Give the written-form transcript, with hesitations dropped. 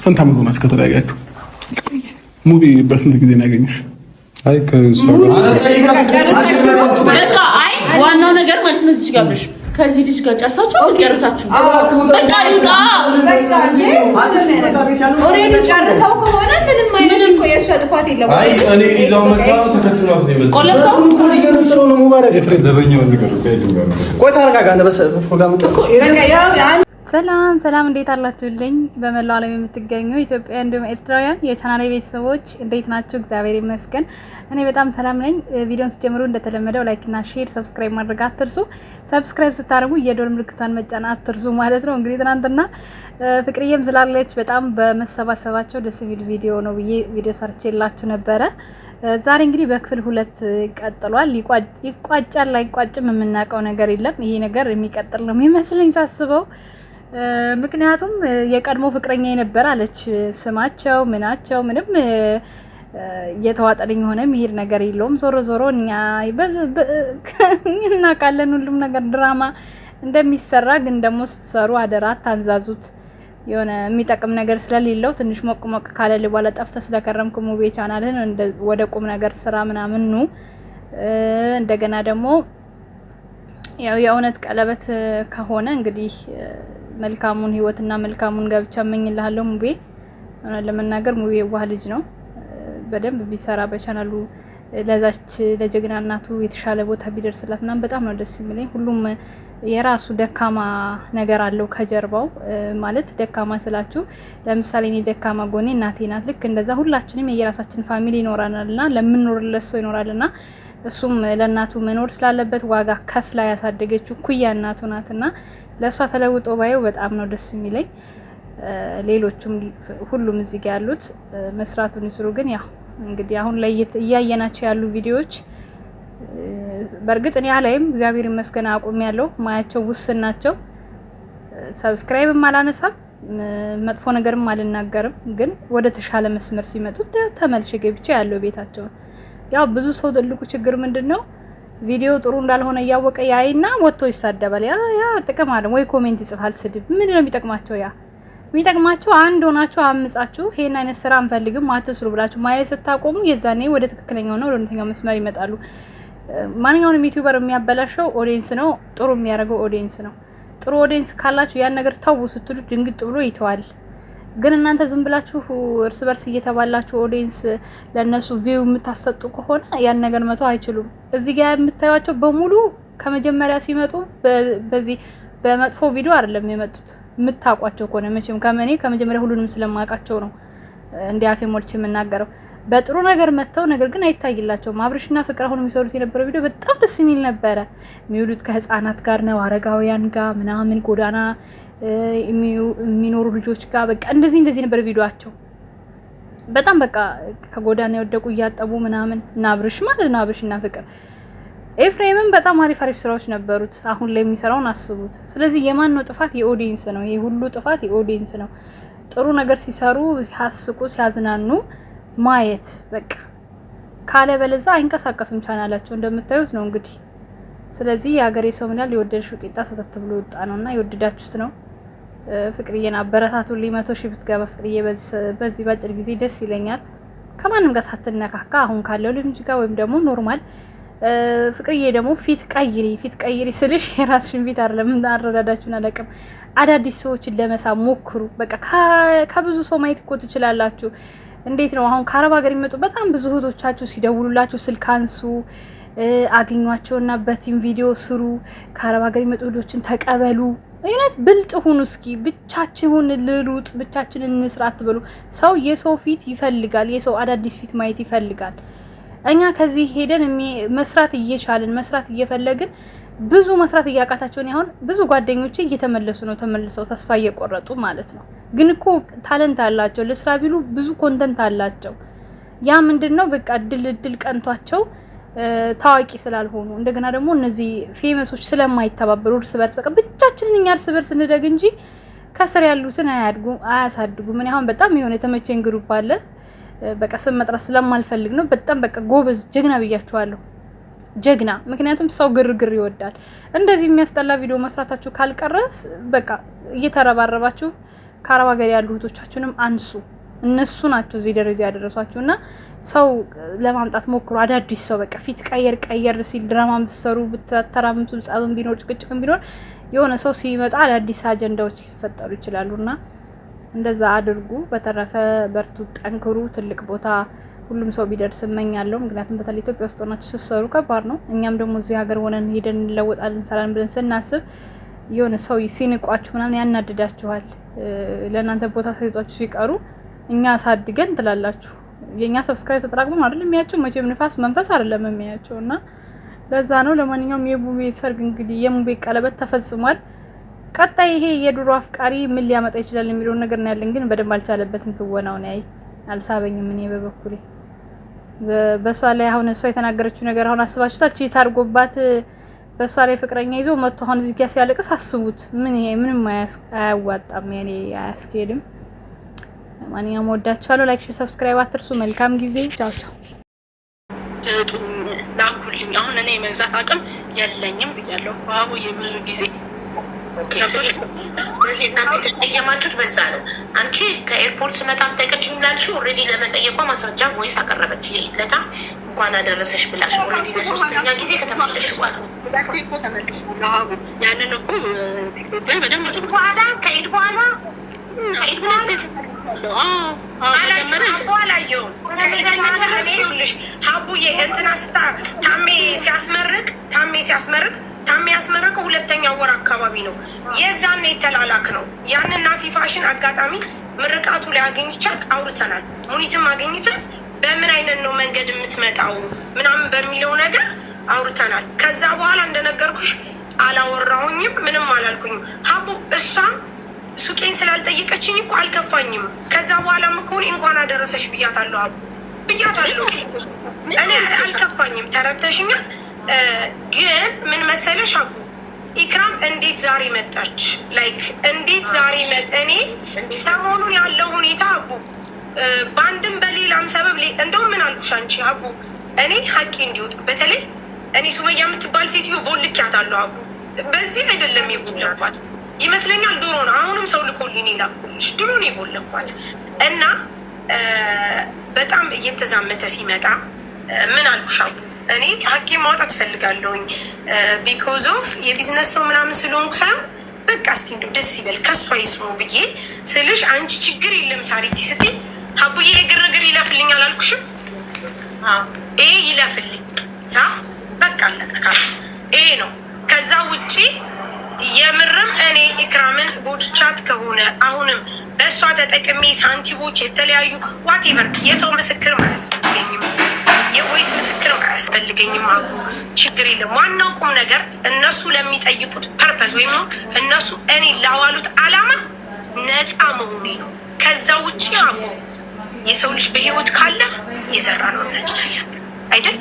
ስንት ዓመት ሆናችሁ ከተለያያችሁ? ሙቢ በስንት ጊዜ ነው ያገኘሽ? አይ ከእሷ በቃ አይ ዋናው ነገር ማለት ነው እዚህ ጋር ብለሽ ከዚህ ልጅ ጋር ጨርሳችሁ በቃ ይውጣ። በቃ ኦሬዲ ጨርሰው ከሆነ ምንም አይነት እኮ የእሷ ጥፋት የለም። አይ እኔ ይዛው መጣሁ ተከትሏት ነው የመጣው። ቆለፈው እኮ ሊገርም ስለሆነ ሙባረክ ዘበኛውን ነገር ቆይ ታረጋጋ አንተ በሰ ፕሮግራም እኮ ሰላም እንዴት አላችሁልኝ? በመላው ዓለም የምትገኙ ኢትዮጵያ እንዲሁም ኤርትራውያን የቻናሌ ቤተሰቦች እንዴት ናችሁ? እግዚአብሔር ይመስገን እኔ በጣም ሰላም ነኝ። ቪዲዮን ስትጀምሩ እንደተለመደው ላይክ እና ሼር፣ ሰብስክራይብ ማድረግ አትርሱ። ሰብስክራይብ ስታደርጉ የደወል ምልክቷን መጫን አትርሱ ማለት ነው። እንግዲህ ትናንትና ፍቅርዬም ስላለች በጣም በመሰባሰባቸው ደስ የሚል ቪዲዮ ነው ብዬ ቪዲዮ ሰርቼላችሁ ነበረ። ዛሬ እንግዲህ በክፍል 2 ቀጥሏል። ይቋጫል ላይቋጭም የምናውቀው ነገር የለም። ይሄ ነገር የሚቀጥል ነው የሚመስለኝ ሳስበው። ምክንያቱም የቀድሞ ፍቅረኛ የነበረ አለች ስማቸው ምናቸው ምንም የተዋጠልኝ ሆነ የሚሄድ ነገር የለውም። ዞሮ ዞሮ እኛ እናውቃለን ሁሉም ነገር ድራማ እንደሚሰራ። ግን ደግሞ ስትሰሩ አደራ ታንዛዙት። የሆነ የሚጠቅም ነገር ስለሌለው ትንሽ ሞቅ ሞቅ ካለ በኋላ ጠፍተ ስለከረምኩ ሙቤ ቻናልን ወደ ቁም ነገር ስራ ምናምን ኑ። እንደገና ደግሞ ያው የእውነት ቀለበት ከሆነ እንግዲህ መልካሙን ህይወትና መልካሙን ጋብቻ እመኝልሃለሁ ሙቤ። ለመናገር ሙቤ የዋህ ልጅ ነው። በደንብ ቢሰራ በቻናሉ ለዛች ለጀግና እናቱ የተሻለ ቦታ ቢደርስላት እና በጣም ነው ደስ የሚለኝ። ሁሉም የራሱ ደካማ ነገር አለው ከጀርባው። ማለት ደካማ ስላችሁ ለምሳሌ እኔ ደካማ ጎኔ እናቴ ናት። ልክ እንደዛ ሁላችንም የየራሳችን ፋሚሊ ይኖራናልና ለምንኖርለት ሰው ይኖራልና እሱም ለእናቱ መኖር ስላለበት ዋጋ ከፍላ ያሳደገችው ኩያ እናቱ ናትና ለእሷ ተለውጦ ባየው በጣም ነው ደስ የሚለኝ። ሌሎቹም ሁሉም እዚህ ጋር ያሉት መስራቱን ይስሩ። ግን ያው እንግዲህ አሁን ላይ እያየናቸው ያሉ ቪዲዮዎች በእርግጥ እኔ አላይም፣ እግዚአብሔር ይመስገን አቁም ያለው ማያቸው ውስን ናቸው። ሰብስክራይብም አላነሳም፣ መጥፎ ነገርም አልናገርም። ግን ወደ ተሻለ መስመር ሲመጡ ተመልሼ ገብቼ ያለው ቤታቸው። ያው ብዙ ሰው ትልቁ ችግር ምንድነው? ቪዲዮ ጥሩ እንዳልሆነ እያወቀ ያይና ወጥቶ ይሳደባል። ያ ጥቅም አለ ወይ? ኮሜንት ይጽፋል ስድብ። ምንድነው የሚጠቅማቸው? ያ የሚጠቅማቸው አንድ ሆናችሁ አምጻችሁ ይሄን አይነት ስራ አንፈልግም አትስሩ ብላችሁ ማየት ስታቆሙ የዛኔ ወደ ትክክለኛው ነው ወደ እውነተኛው መስመር ይመጣሉ። ማንኛውንም ዩቲዩበር የሚያበላሸው ኦዲየንስ ነው፣ ጥሩ የሚያደርገው ኦዲየንስ ነው። ጥሩ ኦዲየንስ ካላችሁ ያን ነገር ተው ስትሉ ድንግጥ ብሎ ይተዋል። ግን እናንተ ዝም ብላችሁ እርስ በርስ እየተባላችሁ ኦዲየንስ ለነሱ ቪው የምታሰጡ ከሆነ ያን ነገር መተው አይችሉም። እዚህ ጋር የምታዩቸው በሙሉ ከመጀመሪያ ሲመጡ በዚህ በመጥፎ ቪዲዮ አይደለም የመጡት። የምታውቋቸው ከሆነ መቼም ከመጀመሪያ ሁሉንም ስለማውቃቸው ነው እንዲያፌ ሞልቼ የምናገረው። በጥሩ ነገር መተው ነገር ግን አይታይላቸውም። አብርሽና ፍቅር አሁን የሚሰሩት የነበረው ቪዲዮ በጣም ደስ የሚል ነበረ። የሚውሉት ከህፃናት ጋር ነው፣ አረጋውያን ጋር ምናምን ጎዳና የሚኖሩ ልጆች ጋር በቃ እንደዚህ ነበር ቪዲዮአቸው። በጣም በቃ ከጎዳና የወደቁ እያጠቡ ምናምን እና አብርሽ ማለት ነው። አብርሽና ፍቅር ኤፍሬምም በጣም አሪፍ ስራዎች ነበሩት። አሁን ላይ የሚሰራውን አስቡት። ስለዚህ የማን ነው ጥፋት? የኦዲየንስ ነው። ይሄ ሁሉ ጥፋት የኦዲየንስ ነው። ጥሩ ነገር ሲሰሩ ሲያስቁ ሲያዝናኑ ማየት በቃ ካለ በለዛ አይንቀሳቀስም ቻናላቸው እንደምታዩት ነው እንግዲህ። ስለዚህ የሀገሬ ሰው ምናል የወደድሽው ቂጣ ሰተት ብሎ ወጣ ነውና የወደዳችሁት ነው። ፍቅርዬን አበረታቱልኝ። 100 ሺህ ብትገባ ፍቅርዬ በዚህ ባጭር ጊዜ ደስ ይለኛል። ከማንም ጋር ሳትነካካ አሁን ካለው ልጅ ጋር ወይም ደግሞ ኖርማል። ፍቅርዬ ደግሞ ፊት ቀይሪ ስልሽ የራስሽን ፊት አይደለም አረዳዳችሁን አለቅም። አዳዲስ ሰዎችን ለመሳብ ሞክሩ። በቃ ከብዙ ሰው ማየት እኮ ትችላላችሁ። እንዴት ነው አሁን ከአረብ ሀገር የሚመጡ በጣም ብዙ እህቶቻችሁ ሲደውሉላችሁ ስልክ አንሱ፣ አግኟቸውና በቲም ቪዲዮ ስሩ። ከአረብ ሀገር የሚመጡ እህቶችን ተቀበሉ። አይነት ብልጥ ሁኑ። እስኪ ብቻችሁን ልሩጥ ብቻችንን እንስራ አትበሉ። ሰው የሰው ፊት ይፈልጋል፣ የሰው አዳዲስ ፊት ማየት ይፈልጋል። እኛ ከዚህ ሄደን መስራት እየቻልን መስራት እየፈለግን ብዙ መስራት እያቃታቸውን አሁን ብዙ ጓደኞቼ እየተመለሱ ነው፣ ተመልሰው ተስፋ እየቆረጡ ማለት ነው። ግን እኮ ታለንት አላቸው፣ ለስራ ቢሉ ብዙ ኮንተንት አላቸው። ያ ምንድነው በቃ ድል ቀንቷቸው ታዋቂ ስላልሆኑ እንደገና ደግሞ እነዚህ ፌመሶች ስለማይተባበሩ እርስ በርስ በቃ ብቻችንን እኛ እርስ በርስ እንደግ እንጂ ከስር ያሉትን አያሳድጉም። ምን አሁን በጣም የሆነ የተመቸኝ ግሩፕ አለ። በቃ ስም መጥራት ስለማልፈልግ ነው። በጣም በቃ ጎበዝ ጀግና ብያችኋለሁ። ጀግና ምክንያቱም ሰው ግርግር ይወዳል። እንደዚህ የሚያስጠላ ቪዲዮ መስራታችሁ ካልቀረስ በቃ እየተረባረባችሁ ከአረብ ሀገር ያሉ እህቶቻችሁንም አንሱ። እነሱ ናቸው እዚህ ደረጃ ያደረሷችሁ እና ሰው ለማምጣት ሞክሩ። አዳዲስ ሰው በቃ ፊት ቀየር ሲል ድራማን ብትሰሩ ብትተራምቱ ጸብም ቢኖር ጭቅጭቅም ቢኖር የሆነ ሰው ሲመጣ አዳዲስ አጀንዳዎች ሊፈጠሩ ይችላሉና እንደዛ አድርጉ። በተረፈ በርቱ፣ ጠንክሩ። ትልቅ ቦታ ሁሉም ሰው ቢደርስ እመኛለሁ። ምክንያቱም በተለይ ኢትዮጵያ ውስጥ ሆናችሁ ስትሰሩ ከባድ ነው። እኛም ደግሞ እዚህ ሀገር ሆነን ሄደን እንለወጣለን እንሰራለን ብለን ስናስብ የሆነ ሰው ሲንቋችሁ ምናምን ያናድዳችኋል። ለእናንተ ቦታ ሰይጧችሁ ሲቀሩ እኛ አሳድገን ትላላችሁ። የኛ ሰብስክራይብ ተጠራቅሞ አይደለም የሚያቸው መቼም ንፋስ መንፈስ አይደለም የሚያቸው እና ለዛ ነው። ለማንኛውም የሙቤ ሰርግ እንግዲህ የሙቤ ቀለበት ተፈጽሟል። ቀጣይ ይሄ የድሮ አፍቃሪ ምን ሊያመጣ ይችላል የሚለው ነገር ነው ያለን። ግን በደንብ አልቻለበትም። ትወናው ነው አልሳበኝም። እኔ በበኩሌ በሷ ላይ አሁን እሷ የተናገረችው ነገር አሁን አስባችሁታል? ቺት አድርጎባት በሷ ላይ ፍቅረኛ ይዞ መጥቶ አሁን እዚህ ጋር ሲያለቅስ አስቡት። ምን ይሄ ምንም አያዋጣም። ያኔ አያስኬድም። ማንኛውም ወዳችኋለሁ። ላይክ፣ ሼር፣ ሰብስክራይብ አትርሱ። መልካም ጊዜ። ቻው ቻው። ላኩልኝ። አሁን እኔ የመግዛት አቅም የለኝም ብያለሁ። ባቡ የብዙ ጊዜ ስለዚህ እናንተ የተቀየማችሁት በዛ ነው። አንቺ ከኤርፖርት ስመጣ ጠይቀችኝ ላልሽ ኦልሬዲ ለመጠየቋ ማስረጃ ቮይስ አቀረበች። የኢትለታ እንኳን አደረሰሽ ብላሽ ኦልሬዲ ለሶስተኛ ጊዜ ከተመለሽ በኋላ ያንን እኮ ቲክቶክ ላይ በደንብ ከኢድ በኋላ ሀቡዬ እንትና ስታ ታሜ ያስመረቀው ሁለተኛ ወር አካባቢ ነው። የዛኔ የተላላክ ነው። ያንን ናፊ ፋሽን አጋጣሚ ምርቃቱ ላይ አገኝቻት አውርተናል። ሙኒትም አገኝቻት በምን አይነት ነው መንገድ የምትመጣው ምናምን በሚለው ነገር አውርተናል። ከዛ በኋላ እንደነገርኩሽ አላወራሁኝም፣ ምንም አላልኩኝም። ሀቡ እሷም ሱቄን ስላልጠየቀችኝ እኮ አልከፋኝም። ከዛ በኋላ ምኮን እንኳን አደረሰሽ ብያታለሁ። ሀቡ ብያታለሁ። እኔ አልከፋኝም። ተረድተሽኛል። ግን ምን መሰለሽ ሀቡ ኢክራም እንዴት ዛሬ መጣች? ላይክ እንዴት ዛሬ እኔ ሰሞኑን ያለው ሁኔታ ሀቡ በአንድም በሌላም ሰበብ እንደውም ምን አልኩሽ አንቺ ሀቡ እኔ ሀቄ እንዲወጣ በተለይ እኔ ሱመያ የምትባል ሴትዮ ቦልኪያታለሁ ሀቡ። በዚህ አይደለም የቦለኳት ይመስለኛል፣ ድሮ ነው። አሁንም ሰው ልኮልኝ ላኩልሽ፣ ድሮ ነው የቦለኳት እና በጣም እየተዛመተ ሲመጣ ምን አልኩሽ ሀቡ እኔ ሀቄ ማውጣት ፈልጋለሁኝ። ቢኮዝ ኦፍ የቢዝነስ ሰው ምናምን ስለሆንኩ ሳይሆን በቃ እስቲ እንደው ደስ ይበል ከሷ ይስሙ ብዬ ስልሽ አንቺ ችግር የለም ሳሪቲ ስትይ ሀቡዬ ግርግር ይለፍልኝ አላልኩሽም? ይሄ ይለፍልኝ ሳ በቃ አለቀ። ይሄ ነው። ከዛ ውጪ የምርም እኔ ኢክራምን ጎድቻት ከሆነ አሁንም በእሷ ተጠቅሜ ሳንቲቦች የተለያዩ ዋቴቨር የሰው ምስክር አያስፈልገኝም፣ የቮይስ ምስክር አያስፈልገኝም። አቡ ችግር የለም። ዋናው ቁም ነገር እነሱ ለሚጠይቁት ፐርፐስ ወይም እነሱ እኔ ላዋሉት አላማ ነፃ መሆኔ ነው። ከዛ ውጭ አቡ የሰው ልጅ በህይወት ካለ የዘራ ነው እንረጫለን አይደል?